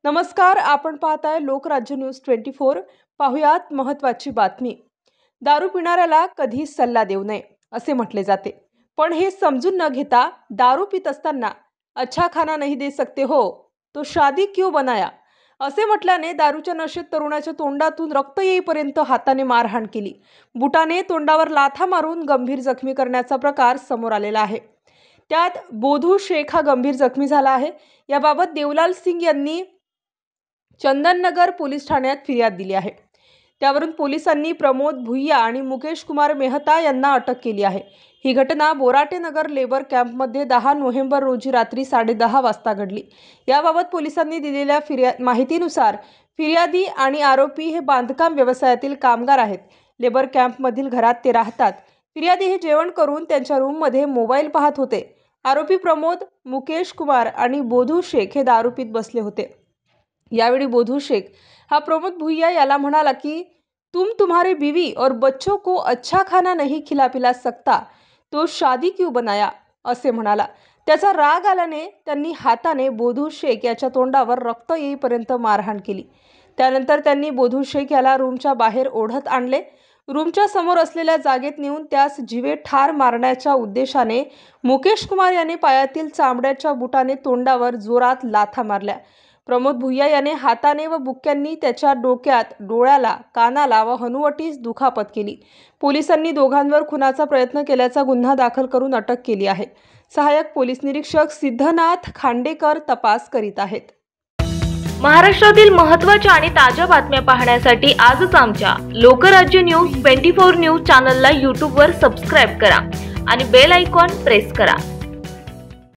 नमस्कार, आपण पाहताय लोकराज्य न्यूज 24। पाहुयात महत्त्वाची बातमी। दारू पिणाऱ्याला कधी सल्ला देऊ नये असे म्हटले जाते, पण हे समजून न घेता दारू पित असताना अच्छा खाना नहीं दे सकते हो तो शादी क्यों बनाया असे म्हटल्याने दारूच्या नशेत तरुणाच्या तोंडातून रक्त येईपर्यंत हाताने मारहाण केली। बुटाने तोंडावर लाथा मारून गंभीर जखमी करण्याचा प्रकार समोर आलेला आहे। त्यात बोधू शेख हा गंभीर जखमी झाला आहे। याबाबत देवलाल सिंग यांनी चंदननगर पोलीस ठाण्यात फिर्याद दिली आहे। त्यावरून पोलिसांनी प्रमोद भुईया आणि मुकेश कुमार मेहता यांना अटक केली आहे। ही घटना बोराटे नगर लेबर कॅम्पमध्ये 10 नोव्हेंबर रोजी रात्री 10:30 वाजता घडली। याबाबत पोलिसांनी दिलेल्या माहितीनुसार फिर्यादी आणि आरोपी हे बांधकाम व्यवसायातील कामगार आहेत। लेबर कॅम्पमधील घरात ते राहतात। फिर्यादी हे जेवण करून त्यांच्या रूममध्ये मोबाईल पाहत होते। आरोपी प्रमोद, मुकेश कुमार आणि बोधू शेख हे दारू पीत बसले होते। यावेळी बोधू शेख हा प्रमोद भुईया याला म्हणाला कि तुम्हारे बीवी और बच्चों को अच्छा खाना नहीं खिला पिला सकता तो शादी क्यों बनाया असे म्हणाला। त्याचा राग आल्याने त्यांनी हाताने बोधू शेख याच्या तोंडावर रक्त येईपर्यंत मारहाण केली। त्यानंतर त्यांनी बोधू शेख याला रूमच्या बाहेर ओढत आणले। रूमच्या समोर असलेल्या जागेत नेऊन त्यास जीवे ठार मारण्याच्या उद्देशाने मुकेश कुमार याने पायातील चामड्याच्या बुटाने तोंडावर जोरात लाथा मारल्या। प्रमोद भुईया याने हाताने व बुक्क्यांनी त्याच्या डोक्यात, डोळ्याला, कानाला व हनुवटीस दुखापत केली। पोलिसांनी दोघांवर खुनाचा प्रयत्न केल्याचा गुन्हा दाखल करून अटक केली आहे। सहाय्यक पोलीस निरीक्षक सिद्धनाथ खांडेकर तपास करीत आहेत। महाराष्ट्रातील महत्त्वाच्या आणि ताज्या बातम्या पाहण्यासाठी आजच आमच्या लोकराज्य न्यूज 24 न्यूज चॅनलला YouTube वर सबस्क्राइब करा आणि बेल आयकॉन प्रेस करा।